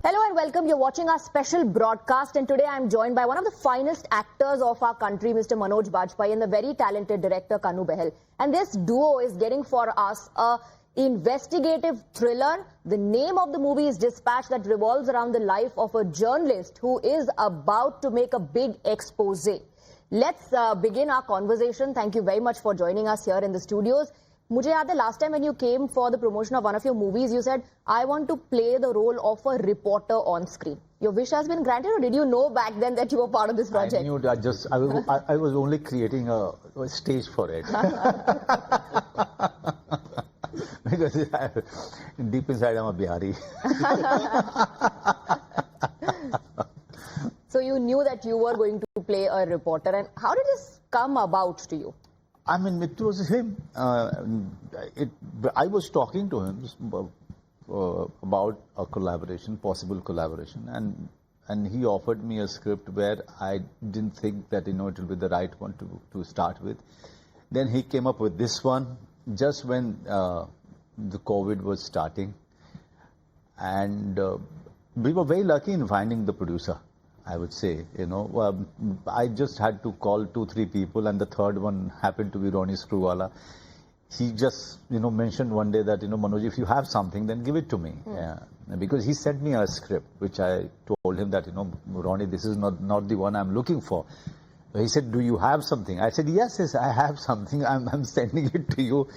Hello and welcome. You're watching our special broadcast, and today I'm joined by one of the finest actors of our country, Mr. Manoj Bajpayee, and the very talented director Kanu Behl. And this duo is getting for us a investigative thriller. The name of the movie is Despatch, that revolves around the life of a journalist who is about to make a big expose. Let's begin our conversation. Thank you very much for joining us here in the studios. मुझे याद है last time when you came for the promotion of one of your movies, you said, I want to play the role of a reporter on screen. Your wish has been granted, or did you know back then that you were part of this project? I knew that. I was only creating a stage for it. Because deep inside I'm a Bihari. So you knew that you were going to play a reporter, and how did this come about to you? I mean, it was him. I was talking to him about a collaboration, possible collaboration, and he offered me a script where I didn't think that it will be the right one to start with. Then he came up with this one just when the COVID was starting, and we were very lucky in finding the producer. I would say, I just had to call 2-3 people, and the third one happened to be Ronnie Screwvala. He just, mentioned one day that, Manoj, if you have something, then give it to me. Yeah. Because he sent me a script, which I told him that, Ronnie, this is not the one I'm looking for. He said, do you have something? I said, yes, I have something. I'm sending it to you.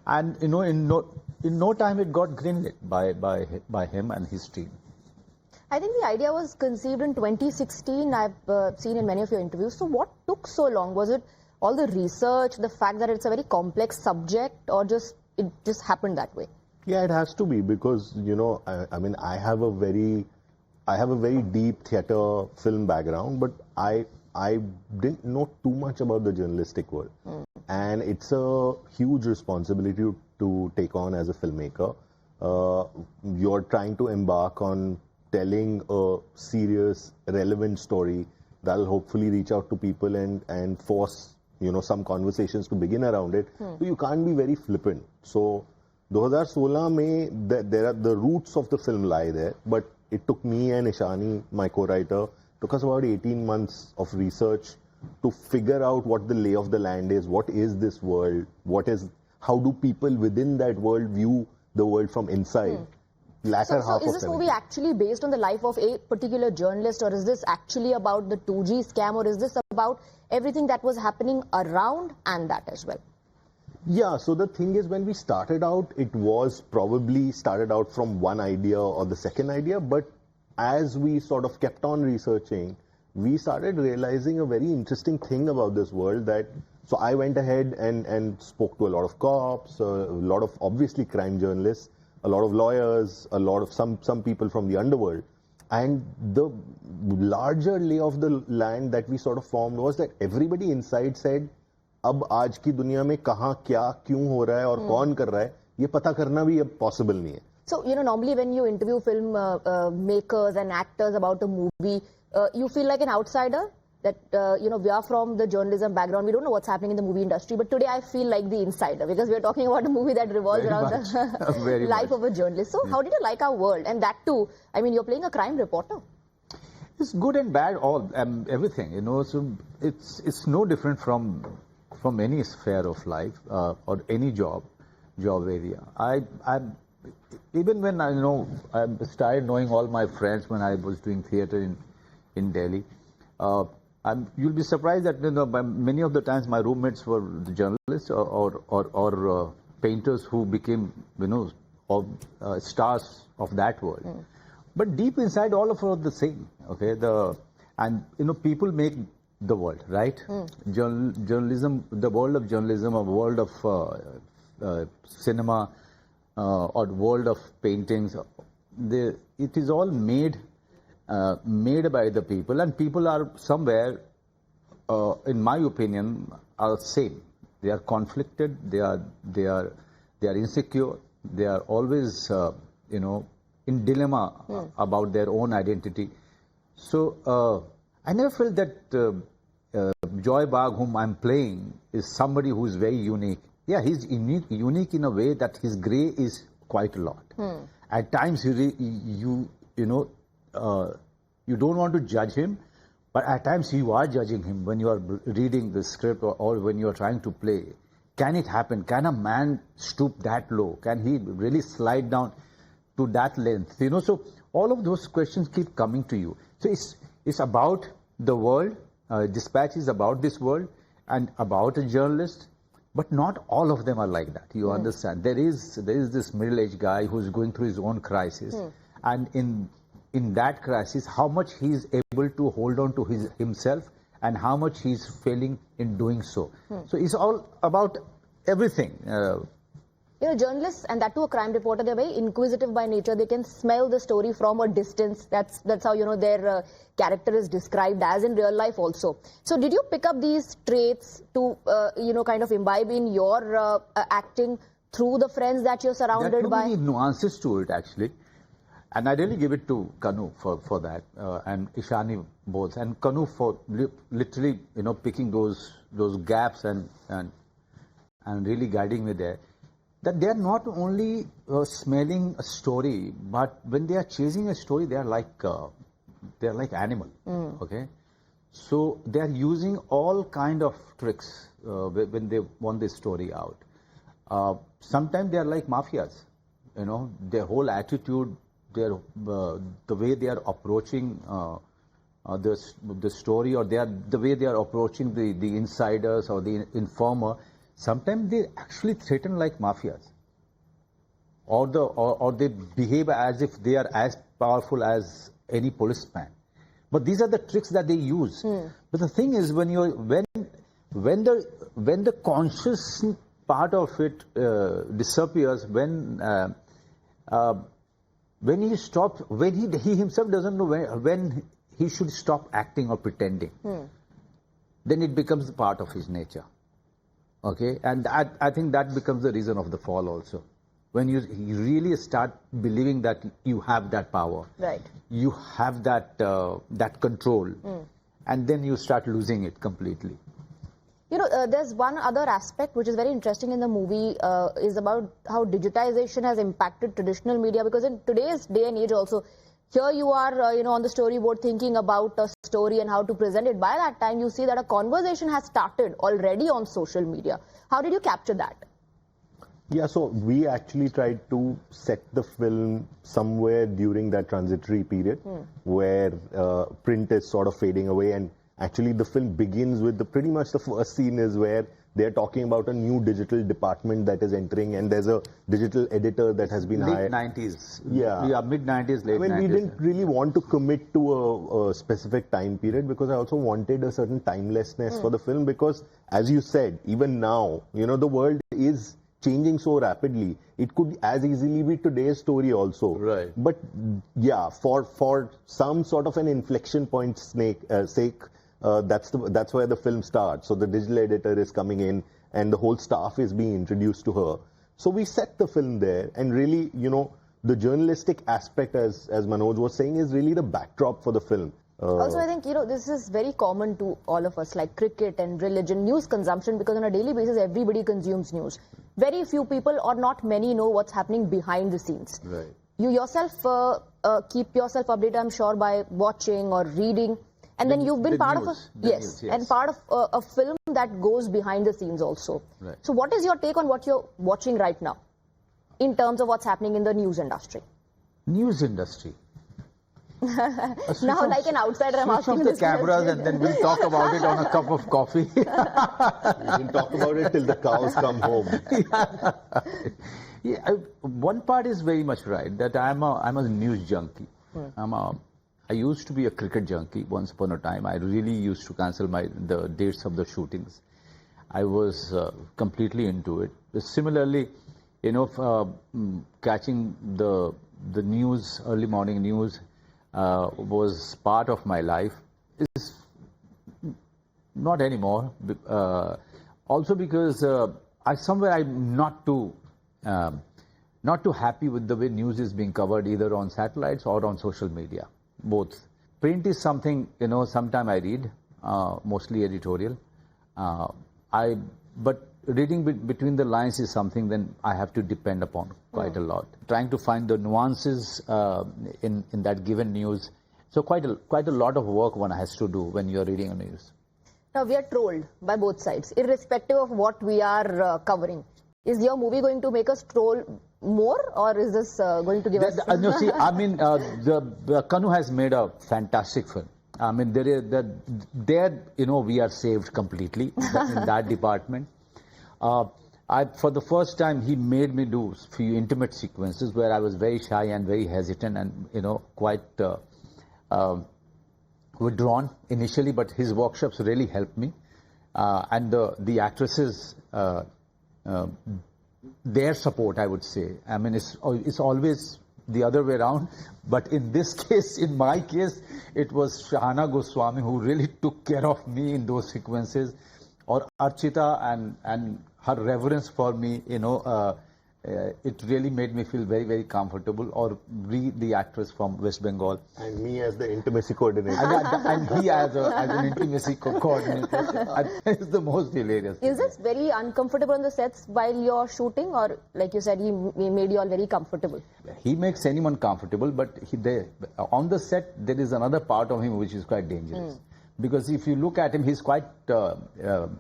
And, in no time it got greenlit by him and his team. I think the idea was conceived in 2016. I've seen in many of your interviews. So what took so long? Was it all the research, the fact that it's a very complex subject, or it just happened that way? Yeah, it has to be, because, I mean, I have a very deep theatre film background, but I didn't know too much about the journalistic world. And it's a huge responsibility to take on as a filmmaker. You're trying to embark on telling a serious, relevant story that'll hopefully reach out to people and force, some conversations to begin around it. So you can't be very flippant. So 2016 mein, the roots of the film lie there, but it took me and Ishani, my co-writer, took us about 18 months of research to figure out what the lay of the land is, what is this world, how do people within that world view the world from inside. So is this movie actually based on the life of a particular journalist, or is this actually about the 2G scam, or is this about everything that was happening around and that as well? Yeah, so the thing is, when we started out, it was probably started out from one idea or the second idea, but as we sort of kept on researching, we started realizing a very interesting thing about this world. So I went ahead and spoke to a lot of cops, a lot of obviously crime journalists, a lot of lawyers, a lot of some people from the underworld. And the larger lay of the land that we sort of formed was that everybody inside said, अब आज की दुनिया में कहाँ क्या क्यों हो रहा है और कौन कर रहा है, ये पता करना भी अब possible नहीं है. So, normally when you interview film makers and actors about a movie, you feel like an outsider? That, we are from the journalism background. We don't know what's happening in the movie industry. But today I feel like the insider, because we're talking about a movie that revolves around the life of a journalist. So how did you like our world? And that too, I mean, you're playing a crime reporter. It's good and bad, everything, So it's no different from any sphere of life or any job area. Even when I started knowing all my friends when I was doing theatre in Delhi. You'll be surprised that many of the times my roommates were the journalists or painters who became stars of that world. But deep inside, all of us are the same. Okay, people make the world, right? Journalism, the world of journalism, a world of cinema, or world of paintings. It is all made by the people, and people are somewhere, in my opinion, are same. They are conflicted. They are insecure. They are always, in dilemma about their own identity. So I never felt that Joy Bagh, whom I'm playing, is somebody who is very unique. Yeah, he's unique in a way that his grey is quite a lot. At times, you you don't want to judge him, but at times you are judging him when you are reading the script or when you are trying to play. Can it happen? Can a man stoop that low? Can he really slide down to that length? You know, so all of those questions keep coming to you. So it's about the world. Dispatch is about this world and about a journalist, but not all of them are like that. You understand? There is this middle-aged guy who's going through his own crisis, and in that crisis, how much he's able to hold on to himself and how much he's failing in doing so. So it's all about everything. You know, journalists, and that too a crime reporter, they're very inquisitive by nature. They can smell the story from a distance. That's how, you know, their character is described as in real life also. So did you pick up these traits to, you know, kind of imbibe in your acting through the friends that you're surrounded by? There are too many nuances to it, actually. And I really give it to Kanu for that, and Ishani both. And Kanu for literally, you know, picking those gaps and really guiding me there. That they are not only smelling a story, but when they are chasing a story, they are like animal. Okay, so they are using all kind of tricks when they want this story out. Sometimes they are like mafias. You know, their whole attitude, the way they are approaching the story, or the way they are approaching the insiders or the informer. Sometimes they actually threaten like mafias, or they behave as if they are as powerful as any policeman. But these are the tricks that they use. But the thing is, when the conscious part of it disappears, when he stops, when he himself doesn't know when he should stop acting or pretending, then it becomes part of his nature. Okay, and I think that becomes the reason of the fall also. When you really start believing that you have that power, right? You have that control, and then you start losing it completely. You know, there's one other aspect which is very interesting in the movie, is about how digitization has impacted traditional media, because in today's day and age also, here you are, you know, on the storyboard thinking about a story and how to present it. By that time, you see that a conversation has started already on social media. How did you capture that? Yeah, so we actually tried to set the film somewhere during that transitory period where print is sort of fading away, and actually the film begins with pretty much the first scene is where they're talking about a new digital department that is entering, and there's a digital editor that has been hired. Late 90s. Yeah, mid-90s, late 90s. I mean, we didn't really want to commit to a specific time period because I also wanted a certain timelessness for the film, because as you said, even now, you know, the world is changing so rapidly. It could as easily be today's story also. Right. But yeah, for some sort of an inflection point sake, that's where the film starts. So the digital editor is coming in and the whole staff is being introduced to her. So we set the film there, and really, you know, the journalistic aspect, as Manoj was saying, is really the backdrop for the film. Also, I think, you know, this is very common to all of us, like cricket and religion, news consumption, because on a daily basis, everybody consumes news. Very few people or not many know what's happening behind the scenes. Right. You yourself keep yourself updated, I'm sure, by watching or reading. And then you've been part of and part of a film that goes behind the scenes also. Right. So what is your take on what you're watching right now in terms of what's happening in the news industry? News industry. Now, like an outsider, I'm asking the cameras, and then we'll talk about it on a cup of coffee. We can talk about it till the cows come home. Yeah, one part is very much right, that I'm a news junkie. I used to be a cricket junkie once upon a time. I really used to cancel the dates of the shootings. I was completely into it. Similarly, you know, catching the news, early morning news, was part of my life. Is not anymore. Also because I'm not too happy with the way news is being covered, either on satellites or on social media. Both. Print is something, you know, sometime I read, mostly editorial. I but reading between the lines is something then I have to depend upon quite a lot. Trying to find the nuances in that given news. So quite a lot of work one has to do when you're reading a news. Now, we are trolled by both sides, irrespective of what we are covering. Is your movie going to make us troll more, or is this going to give us... No, see, I mean, the Kanu has made a fantastic film. I mean, there, you know, we are saved completely in that department. For the first time, he made me do a few intimate sequences where I was very shy and very hesitant and, you know, quite withdrawn initially, but his workshops really helped me. And the actresses, their support, I would say. I mean, it's always the other way around, but in this case, in my case, it was Shahana Goswami who really took care of me in those sequences, or Archita and her reverence for me, you know, it really made me feel very, very comfortable. Or the actress from West Bengal. And me as the intimacy coordinator. And he as an intimacy coordinator. It's the most hilarious. Is this very uncomfortable on the sets while you're shooting, or like you said, he made you all very comfortable? He makes anyone comfortable, but on the set, there is another part of him which is quite dangerous. Because if you look at him, he's quite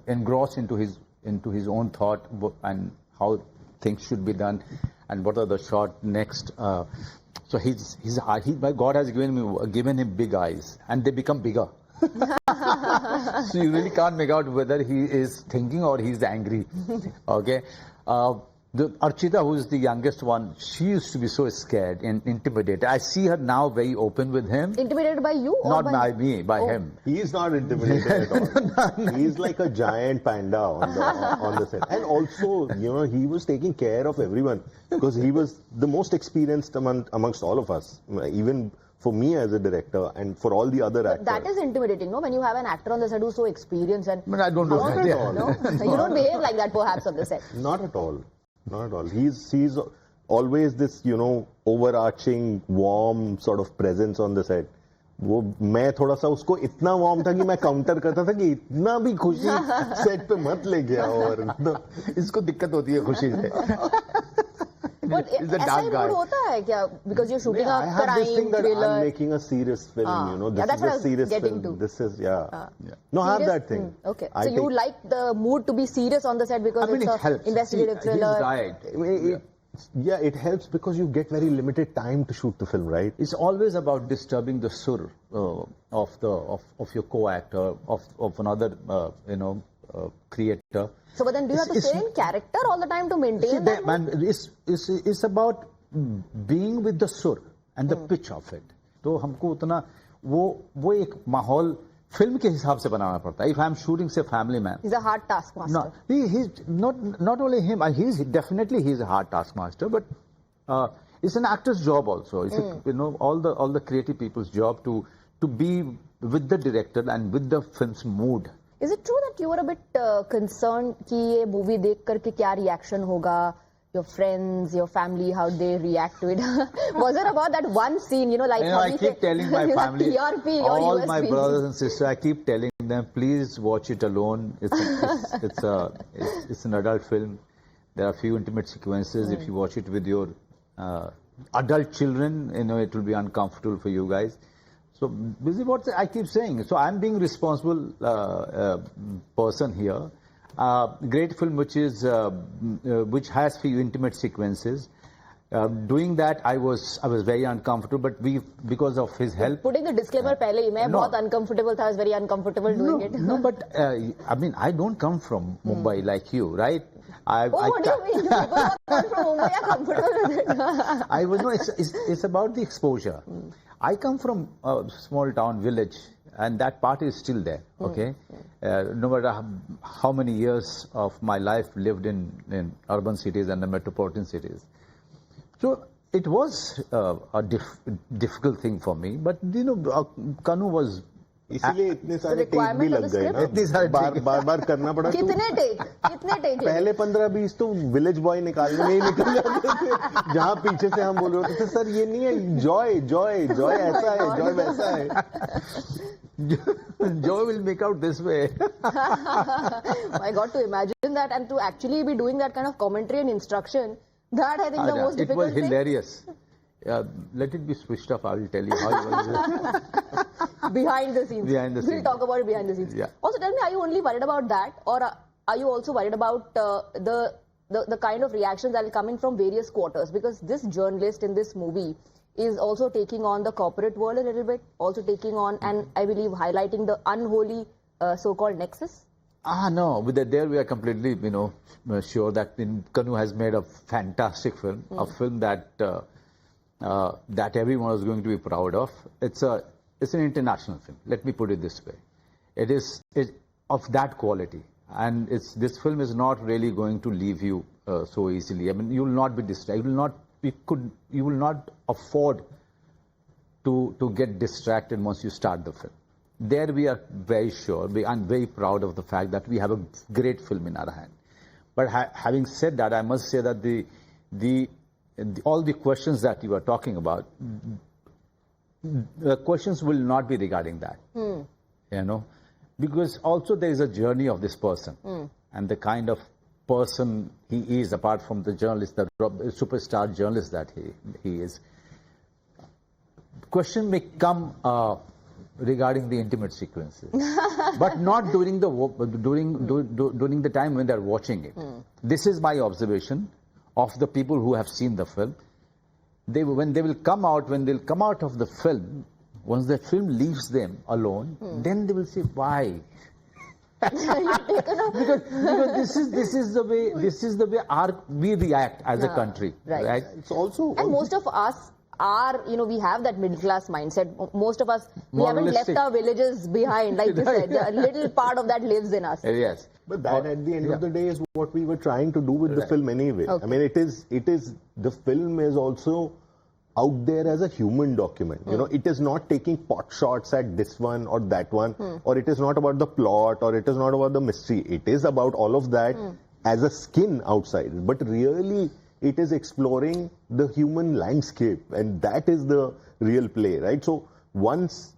engrossed into his own thought and how things should be done and what are the shot next. So my God has given him big eyes, and they become bigger. So you really can't make out whether he is thinking or he's angry. Okay. The Archita, who is the youngest one, she used to be so scared and intimidated. I see her now very open with him. Intimidated by you? Or Not by me, by him. He is not intimidated at all. He's like a giant panda on the set. And also, you know, he was taking care of everyone because he was the most experienced amongst all of us, even for me as a director and for all the other actors. That is intimidating, no? When you have an actor on the set who's so experienced and... But I don't do that. At No? You don't behave like that perhaps on the set. Not at all. Not at all. He's always this, you know, overarching, warm sort of presence on the set. वो मैं थोड़ा सा उसको इतना warm था कि मैं counter करता था कि इतना भी खुशी सेट पे मत ले गया और इसको दिक्कत होती है खुशी से. But ऐसा ही मूड होता है क्या? Because you're shooting a crime thriller. I'm making a serious film, you know. This is a serious film. This is, No, I have that thing. Okay. So you like the mood to be serious on the set because it's an investigative thriller. He's right. It helps because you get very limited time to shoot the film, right? It's always about disturbing the sur of your co-actor, of another, creator. So, but then do you have to stay in character all the time to maintain that? Man, it's about being with the sur and the pitch of it. तो हमको उतना वो एक माहौल film के हिसाब से बनाना पड़ता है. If I'm shooting, say, Family Man. He's a hard taskmaster. No, he's not only him. He's a hard taskmaster, but it's an actor's job also. It's all the creative people's job to be with the director and with the film's mood. Is it true that you were a bit concerned कि ये movie देख करके क्या reaction होगा? Your friends, your family, how they react to it? Was it about that one scene, like... I keep telling my family, TRP, all my brothers and sisters, I keep telling them, please watch it alone. It's an adult film. There are a few intimate sequences. If you watch it with your adult children, it will be uncomfortable for you guys. So this is what I keep saying. So I'm being responsible person here. Great film which has few intimate sequences. Doing that, I was very uncomfortable, but because of his help. Putting the disclaimer पहले ही मैं बहुत uncomfortable था. I was very uncomfortable doing it. No, but I mean, I don't come from Mumbai like you, right? What do you mean? You people come from Mumbai are comfortable with it. It's about the exposure. I come from a small town village, and that part is still there. Okay, no matter how many years of my life lived in urban cities and the metropolitan cities. So it was a difficult thing for me, but Kanu was इसीलिए इतने सारे take भी requirement of लग the गए ना, इतने सारे बार बार करना पड़ा। तो कितने take पहले 15-20 तो विलेज बॉय निकालने में ही निकल जाते थे, जहाँ पीछे से हम बोल रहे होते थे सर ये नहीं है, जॉय जॉय जॉय ऐसा है, जॉय वैसा है। Joe will make out this way. I got to imagine that, and to actually be doing that kind of commentary and instruction, that I think the most It difficult was thing. hilarious. Let it be switched off. I will tell you how it was. Behind the scenes. Behind the We'll scenes. talk about it behind the scenes. Yeah. Also, tell me, are you only worried about that, or are you also worried about the kind of reactions that will come in from various quarters? Because this journalist in this movie is also taking on the corporate world a little bit, also taking on, and I believe highlighting the unholy so-called nexus. No, there we are completely, sure that Kanu has made a fantastic film, a film that that everyone is going to be proud of. It's an international film. Let me put it this way: it is of that quality, and this film is not really going to leave you so easily. I mean, you will not be distracted. You will not afford to get distracted once you start the film. There we are very sure. I'm very proud of the fact that we have a great film in our hand. But having said that, I must say that all the questions that you are talking about, the questions will not be regarding that. Because also there is a journey of this person and the kind of person he is, apart from the journalist, the superstar journalist that he is. Question may come regarding the intimate sequences, but not during the time when they're watching it. This is my observation of the people who have seen the film. When they'll come out of the film, once the film leaves them alone, then they will say why. because this is the way we react as a country, right? It's also, and most of us are, we have that middle class mindset. Most of us, we haven't left our villages behind, like you said. A little part of that lives in us. Yes. But that at the end of the day is what we were trying to do with the film anyway. Okay. I mean, the film is also out there as a human document. It is not taking pot shots at this one or that one, or it is not about the plot, or it is not about the mystery. It is about all of that as a skin outside. But really, it is exploring the human landscape, and that is the real play, right? So once,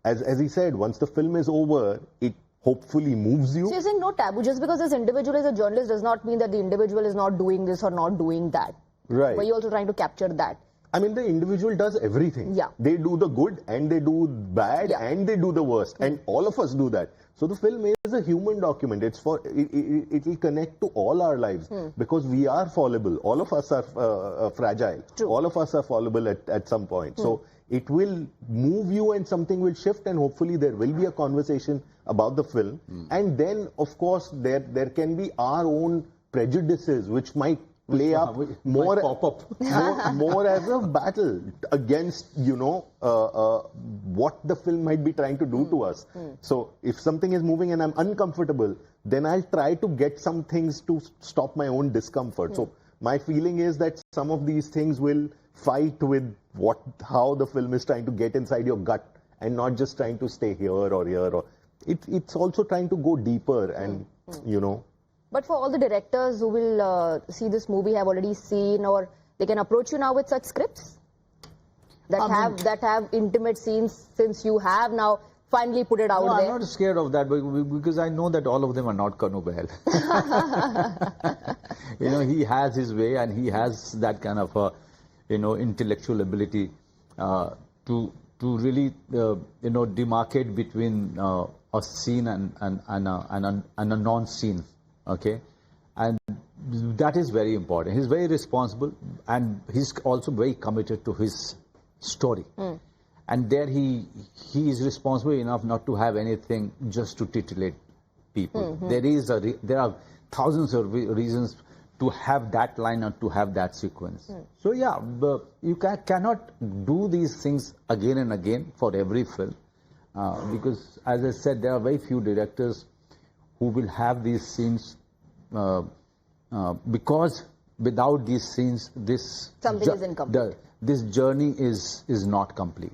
as he said, once the film is over, it hopefully moves you. So you're saying no taboo. Just because this individual is a journalist does not mean that the individual is not doing this or not doing that. Right. But you're also trying to capture that. I mean, the individual does everything. Yeah. They do the good and they do bad and they do the worst. And all of us do that. So the film is a human document. It will connect to all our lives because we are fallible. All of us are fragile. True. All of us are fallible at some point. So it will move you and something will shift, and hopefully there will be a conversation about the film. And then, of course, there can be our own prejudices which might play up more as a battle against what the film might be trying to do to us. So if something is moving and I'm uncomfortable, then I'll try to get some things to stop my own discomfort. So my feeling is that some of these things will fight with how the film is trying to get inside your gut, and not just trying to stay here or here, or it's also trying to go deeper and But for all the directors who will see this movie, have already seen, or they can approach you now with such scripts that have intimate scenes, since you have now finally put it out there. I'm not scared of that because I know that all of them are not Kanu Behl. He has his way, and he has that kind of intellectual ability to really demarcate between a scene and a non-scene. Okay, and that is very important. He's very responsible, and he's also very committed to his story. And there he is responsible enough not to have anything just to titillate people. There are thousands of reasons to have that line or to have that sequence. So yeah, you cannot do these things again and again for every film, because as I said, there are very few directors who will have these scenes, because without these scenes, something is incomplete. This journey is not complete.